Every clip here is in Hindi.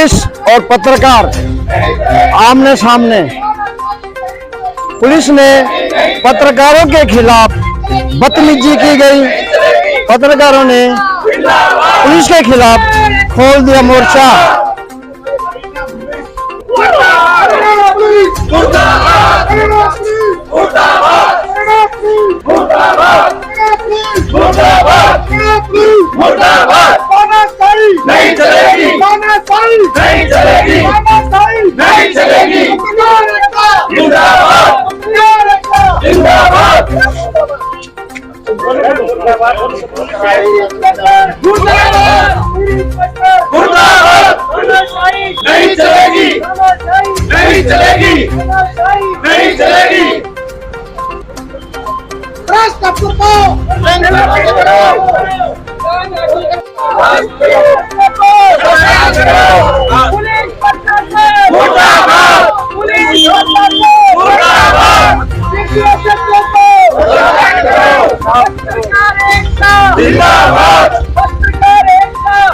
पुलिस और पत्रकार आमने सामने। पुलिस ने पत्रकारों के खिलाफ बदतमीजी की गई, पत्रकारों ने पुलिस के खिलाफ खोल दिया मोर्चा। नहीं चलेगी, नहीं चलेगी, नहीं चलेगी। जिंदाबाद, जिंदाबाद, नहीं चलेगी, नहीं चलेगी, नहीं चलेगी। जिंदाबाद,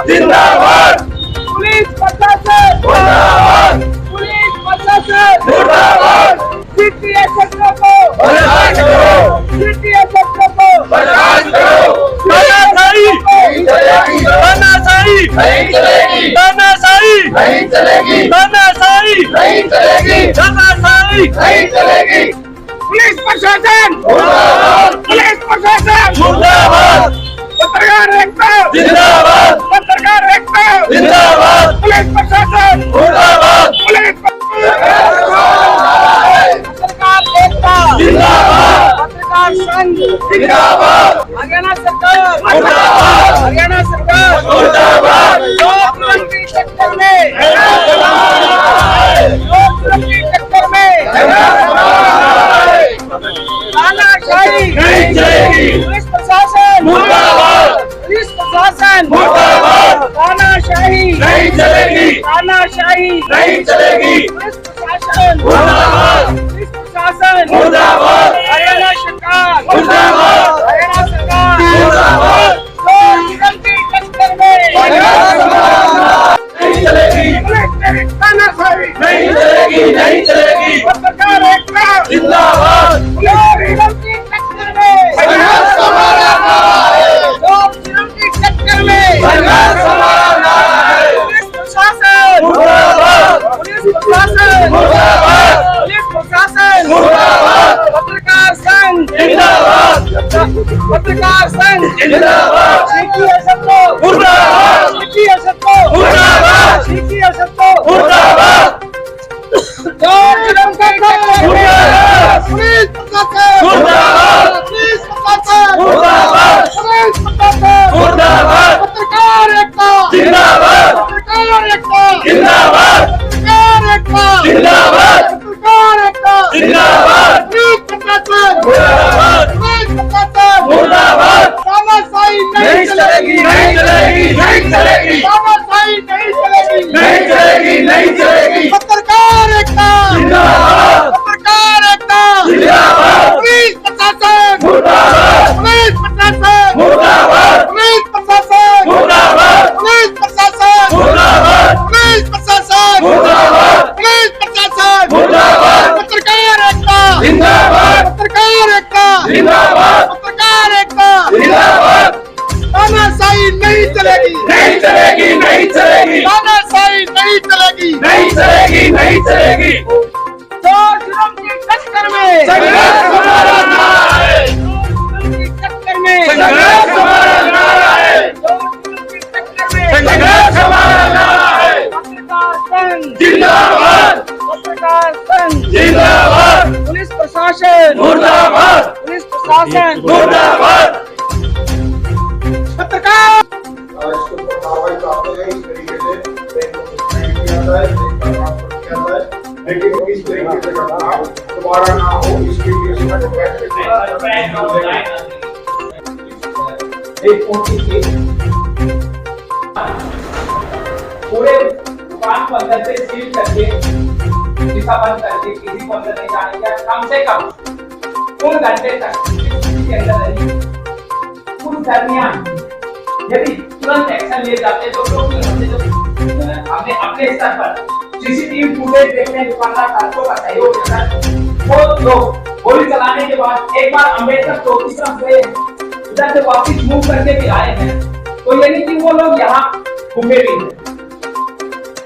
जिंदाबाद, पुलिस प्रशासन मुर्दाबाद, पुलिस प्रशासन मुर्दाबाद, सीटीए सेक्टर को बर्खास्त करो, सीटीए सेक्टर को बर्खास्त करो। तानाशाही नहीं चलेगी, तानाशाही नहीं चलेगी, तानाशाही नहीं चलेगी, तानाशाही नहीं चलेगी, तानाशाही नहीं चलेगी। पुलिस प्रशासन मुर्दाबाद, पुलिस प्रशासन मुर्दाबाद, पत्रकार एकता जिंदाबाद, पत्रकार एकता जिंदाबाद, पुलिस प्रशासन मुर्दाबाद, पुलिस पत्रकार एकता जिंदाबाद, पत्रकार संघ जिंदाबाद, हरियाणा सरकार मुर्दाबाद, हरियाणा सरकार मुर्दाबाद, लोकतंत्र सेक्टर में लोकतंत्र सेक्टर में तानाशाही नहीं चलेगी, पुलिस प्रशासन मुर्दाबाद, पुलिस प्रशासन मुर्दाबाद, तानाशाही नहीं चलेगी, तानाशाही नहीं चलेगी, पुलिस प्रशासन मुर्दाबाद, पुलिस प्रशासन मुर्दाबाद, हरियाणा सरकार मुर्दाबाद, हरियाणा सरकार मुर्दाबाद, लोकतंत्र सेक्टर में नहीं चलेगी, तानाशाही नहीं चलेगी, नहीं चलेगी। पत्रकार एकता जिंदाबाद, लोकतंत्र सेक्टर में संघर्ष हमारा नारा है, लोकतंत्र सेक्टर में संघर्ष हमारा नारा है। पुलिस प्रशासन मुर्दाबाद, पुलिस प्रशासन मुर्दाबाद, पुलिस प्रशासन मुर्दाबाद, पत्रकार संघ जिंदाबाद, पत्रकार संघ जिंदाबाद, सीटीए सबको मुर्दाबाद, सीटीए सबको मुर्दाबाद, सीटीए सबको मुर्दाबाद, मुर्दाबाद पुलिस प्रशासन मुर्दाबाद, पुलिस प्रशासन मुर्दाबाद, पुलिस प्रशासन मुर्दाबाद, पत्रकार एकता जिंदाबाद, पत्रकार एकता जिंदाबाद, पत्रकार एकता जिंदाबाद, पत्रकार एकता जिंदाबाद, पुलिस प्रशासन मुर्दाबाद, पुलिस प्रशासन मुर्दाबाद, तानाशाही नहीं चलेगी, नहीं चलेगी, नहीं चलेगी, तानाशाही नहीं चलेगी नहीं चलेगी, नहीं चलेगी। पत्रकार एकता जिंदाबाद, पत्रकार एकता जिंदाबाद, पुलिस प्रशासन मुर्दाबाद, पुलिस प्रशासन मुर्दाबाद, पुलिस प्रशासन मुर्दाबाद, पुलिस प्रशासन मुर्दाबाद, पुलिस प्रशासन मुर्दाबाद, पुलिस प्रशासन मुर्दाबाद, पत्रकार एकता जिंदाबाद, पत्रकार एकता जिंदाबाद, पत्रकार एकता जिंदाबाद, तानाशाही नहीं चलेगी नहीं चलेगी, नहीं चलेगी, तानाशाही नहीं चलेगी नहीं चलेगी, नहीं चलेगी। चोर जुर्म के चक्कर में संघर्ष हमारा नारा है, जुर्म के चक्कर में संघर्ष हमारा नारा है, जुर्म के चक्कर में संघर्ष हमारा नारा है। पत्रकार संघ जिंदाबाद, पत्रकार संघ जिंदाबाद, पुलिस प्रशासन मुर्दाबाद, पुलिस प्रशासन मुर्दाबाद, पत्रकार इसको कार्रवाई प्राप्त है इस तरीके से किया जाए, लेकिन इस तरीके से घटना दोबारा ना हो इसके लिए पूरे दुकान को अंदर से सील करके शीशा बंद करके किसी को अंदर नहीं जाने दिया। कम से कम 2 घंटे तक किसी के अंदर नहीं। उस दरमियान यदि तुरंत एक्शन लिए जाते तो लोग हमसे जो हमने अपने स्तर पर सीसीटीवी फुटेज देखने दुकानदार साथियों का सहयोग देकर वो लोग गोली चलाने के बाद एक बार अम्बेडकर चौक की तरफ गए, उधर से वापस मूव करके भी आए हैं। तो ये नहीं कि वो लोग यहाँ घूमे भी हैं।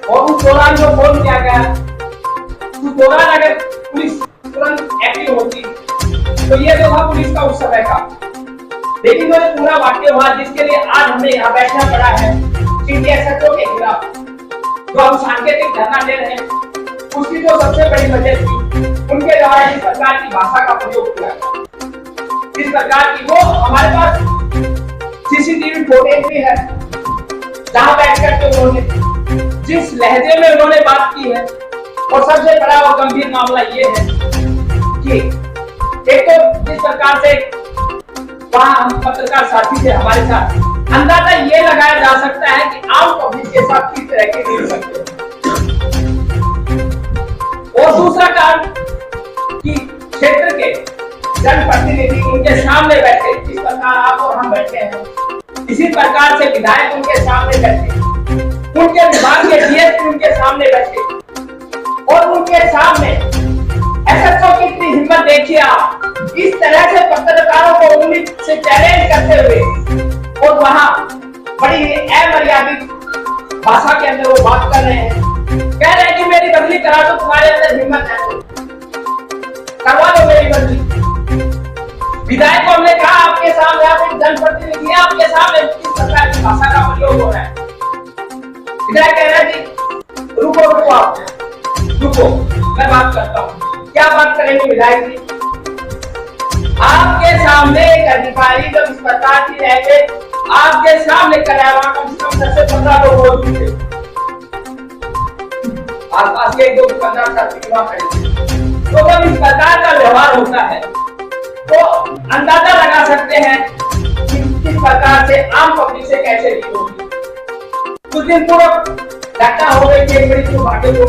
और उस दौरान जो फोन किया गया, उस दौरान अगर पुलिस तुरंत एक्टिव होती तो ये तो था पुलिस का उस समय का। लेकिन वो पूरा वाक्य हुआ जिसके लिए आज हमें यहाँ बैठना पड़ा है सिटी एसएचओ के खिलाफ, जो हम सांकेतिक धरना दे रहे हैं। उसकी जो सबसे बड़ी वजह थी, उनके द्वारा इस प्रकार की भाषा का प्रयोग किया गया। इस प्रकार की वो हमारे पास सीसीटीवी फुटेज भी है, जहां बैठकर के उन्होंने जिस लहजे में उन्होंने बात की है। और सबसे बड़ा और गंभीर मामला ये है कि एक तो जिस प्रकार से वहां हम पत्रकार साथी थे हमारे साथ, अंदाजा ये लगाया जा सकता है कि आम पब्लिक के साथ किस तरह के मिल सकते हैं। और दूसरा कारण कि क्षेत्र के जनप्रतिनिधि उनके सामने बैठे, जिस प्रकार आप और हम बैठे हैं, इसी प्रकार से विधायक उनके सामने बैठे, उनके विभाग के डीएसपी उनके सामने बैठे और उनके सामने एसएचओ की इतनी हिम्मत देखिए आप, इस तरह से पत्रकारों को उंगली से चैलेंज करते हुए और वहां बड़ी अमर्यादित भाषा के अंदर वो बात कर रहे हैं, कह रहे हैं कि मेरी बदली करा दो, तुम्हारे अंदर हिम्मत है तो करवा दो मेरी बदली। विधायक को हमने कहा आपके सामने, आप एक जनप्रतिनिधि हैं, आपके सामने किस प्रकार की भाषा का प्रयोग हो रहा है। विधायक कह रहा है जी रुको आप रुको, मैं बात करता हूँ। क्या बात करेंगे विधायक जी? आपके सामने एक अधिकारी जब इस प्रकार की रह के आपके सामने कराया, वहां कम से कम 10 से 15 लोग मौजूद थे, आसपास के 2 दुकानदार साथी वहां खड़े थे। तो जब इस प्रकार का व्यवहार होता है तो अंदाजा लगा सकते हैं कि किस प्रकार से आम पब्लिक से कैसे डील होगी। कुछ दिन पूर्व घटना हो गई थी एक बड़ी दुर्भाग्य को।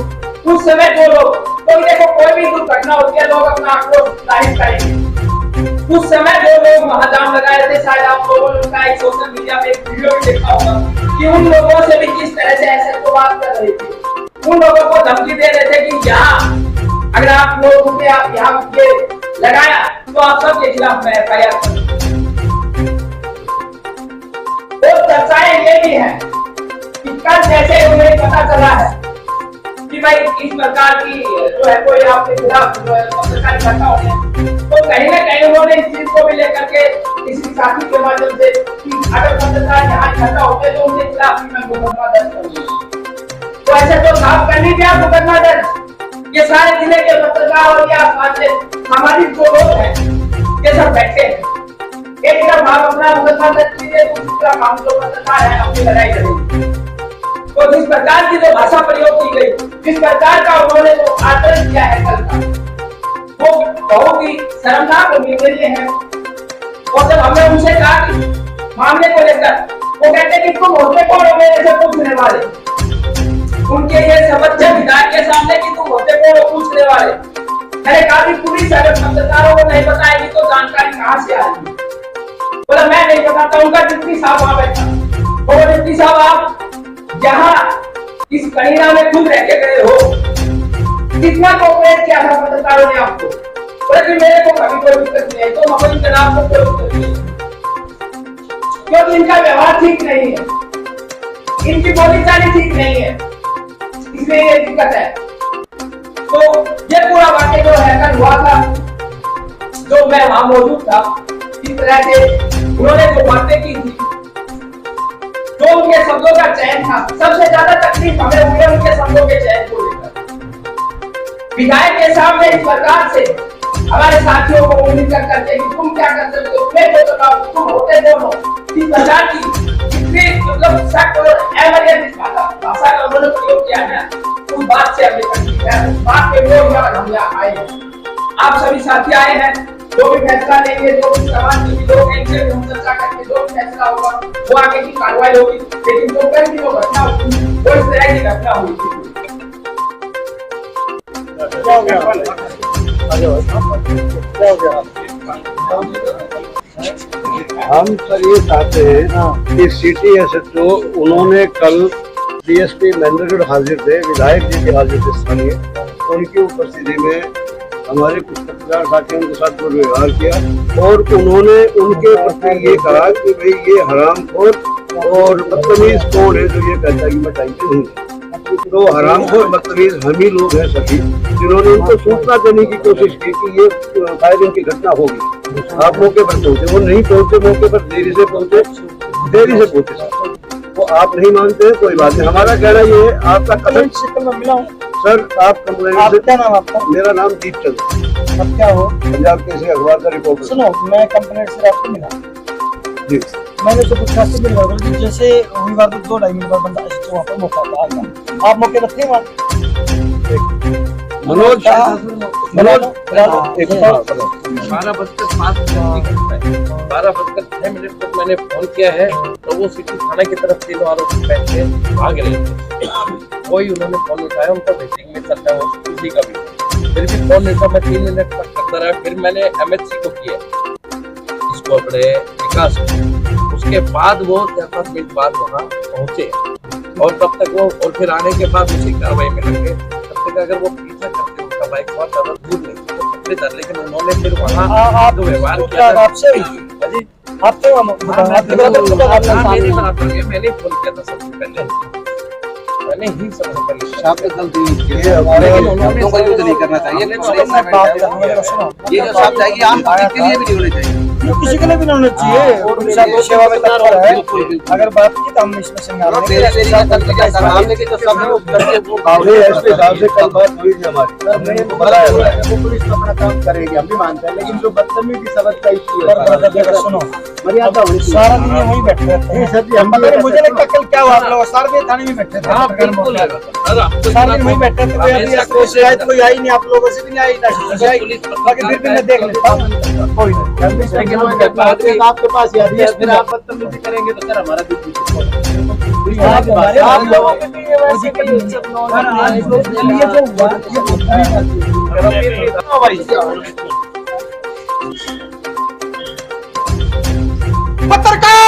उस समय जो लोग, तो देखो कोई भी दुर्घटना होती है लोग अपना आक्रोश जाहिर करेंगे। उस समय जो लोग वहां जाम लगाए थे, शायद आप लोगों ने उनका एक सोशल मीडिया में एक वीडियो भी देखा होगा कि उन लोगों से भी किस तरह से ऐसे को बात कर रहे थे। उन लोगों को धमकी दे रहे थे कि यहाँ अगर आप लोग आप यहाँ ये लगाया तो आप सबके खिलाफ मैं एफआईआर करूंगा। और चर्चाएं ये भी है कि कल जैसे उन्हें पता चला है कि भाई इस प्रकार की जो है कोई आपके खिलाफ पत्रकारी घटना हो रही, तो कहीं ना कहीं उन्होंने इस चीज को भी लेकर के किसी साथी के माध्यम से कि अगर पत्रकार यहाँ घटना होते तो उनके खिलाफ भी मैं मुकदमा दर्ज करूंगा। तो ऐसे तो साफ कर लीजिए आप मुकदमा दर्ज। ये सारे जिले के पत्रकार और या सामाजिक जो लोग हैं ये सब बैठे हैं, एक तरफ आप अपना मुकदमा दर्ज कीजिए, दूसरी तरफ हम जो पत्रकार है अपनी लड़ाई करेंगे। तो जिस प्रकार की जो भाषा प्रयोग की गई, जिस प्रकार का उन्होंने जो आचरण किया है कल का, वो बहुत ही शर्मनाक और निंदनीय है। और जब हमने उनसे कहा कि मामले को लेकर, वो कहते कि तुम होते कौन हो मेरे से पूछने वाले। उनके ये समझ विधायक के सामने कि तुम होते कौन हो पूछने वाले। मैंने कहा कि पुलिस अगर पत्रकारों को नहीं बताएगी तो जानकारी कहां से आएगी। बोला मैं नहीं बताता। उनका डिप्टी साहब वहां बैठा, बोला डिप्टी साहब आप जहां इस कहीना में खुद रह के गए हो, कितना कोऑपरेट किया था पत्रकारों ने आपको? बोले कि मेरे को कभी कोई दिक्कत नहीं है, तो मगर जनाब को कोई दिक्कत नहीं है, क्योंकि इनका व्यवहार ठीक नहीं है, इनकी बोलीचाली ठीक नहीं है, इसलिए ये दिक्कत है। तो ये पूरा वाक्य जो है कल हुआ था, जो मैं वहां मौजूद था, इस तरह से उन्होंने जो बातें की थी, जो उनके शब्दों का चयन था, सबसे ज्यादा तकलीफ हमें हुई है उनके शब्दों के चयन को लेकर। विधायक के सामने इस प्रकार से हमारे साथियों को उम्मीद करते कि तुम क्या करते हो, मैं तो बताओ तुम होते कौन हो। इस प्रकार की इतनी मतलब सख्त और अमर्यादित भाषा का उन्होंने प्रयोग किया है, उस बात से हमें तकलीफ है। उस बात के विरोध में हम यहाँ आए हैं। आप सभी साथी आए हैं, जो भी फैसला लेंगे, जो भी समाज के लोग हैं, इनसे हम चर्चा करके जो भी फैसला होगा वो आगे की कार्रवाई होगी। लेकिन जो कल की वो घटना हुई वो इस तरह की घटना हुई थी। हम सर ये चाहते हैं कि सिटी एसएचओ उन्होंने कल डीएसपी महेंद्रगढ़ हाजिर थे, विधायक जी भी हाजिर थे स्थानीय। उनकी उपस्थिति में हमारे कुछ पत्रकार साथियों के साथ दुर्व्यवहार किया और उन्होंने उनके प्रति ये कहा कि भाई ये हरामखोर और बदतमीज कौन है जो ये कहता है कि मैं टाइगर नहीं है। तो हरामखोर बदतमीज हम ही लोग हैं सभी, जिन्होंने उनको सूचना देने की कोशिश की कि ये फायरिंग की घटना होगी। आप मौके पर पहुंचे, वो नहीं पहुंचे, मौके पर देरी से पहुंचे। वो आप नहीं मानते हैं, कोई बात नहीं। हमारा कहना ये है, आपका कथन सर, आप कंप्लेंट। क्या नाम आपका? मेरा नाम दीप चंद्र। अब क्या हो? पंजाब केसरी अखबार का रिपोर्टर। सुनो, मैं कंप्लेंट से आपको मिला जी, मैंने तो पूछा से मिल रहा हूँ। जैसे हुई बात 2-2.5 मिनट बाद बंदा तो वहाँ पर मौका आ गया। आप मौके पर थे वहाँ? मनोज एक 12:05 तक मैंने फोन किया है तो वो सिटी थाना की तरफ तीनों आरोपी बैठ के भाग रहे थे। कोई उन्होंने फोन उठाया, उनका वेटिंग में चल रहा है किसी का भी। फिर भी फोन नहीं था, मैं 3 मिनट तक करता रहा। फिर मैंने एमएचसी को किया, इसको अपने विकास को। उसके बाद वो 4-5 मिनट बाद वहाँ पहुंचे और तब तक वो, और फिर आने के बाद उसी कार्रवाई में लगे। तब तक अगर वो पीछा करते, उनका बाइक बहुत ज्यादा दूर नहीं था, लेकिन उन्होंने फिर वहाँ जो व्यवहार किया आपसे जी, आप थे वहाँ? मेरी बात हो गई, मैंने फोन किया था सबसे पहले, मैंने ही सबसे पहले। ये हमारे लेकिन उन्होंने यूज नहीं करना चाहिए। ये जो शब्द है कि आम पब्लिक के लिए भी नहीं होने चाहिए, किसी के लिए भी नहीं होना चाहिए। और सेवा में तत्पर है। अगर बात की तो हम इसमें संज्ञान एसपी साहब से कल बात हुई थी हमारी, वो पुलिस तो अपना काम करेगी, हम भी मानते हैं। लेकिन जो बदतमीजी सबक का इश्यू है, सुनो, मर्यादा होनी चाहिए। सारा दिन वहीं बैठे रहते हैं। मुझे लगता है कल क्या हुआ, आप लोग सारे थाने में बैठे थे। सारे दिन वहीं बैठे थे। कोई शिकायत कोई आई नहीं, आप लोगों से भी नहीं आई। बाकी फिर भी मैं देख लेता हूँ, कोई नहीं। आपके पास याद है, फिर आप बदतमीजी करेंगे तो सर हमारा भी आप लोगों के लिए वैसे पत्रकार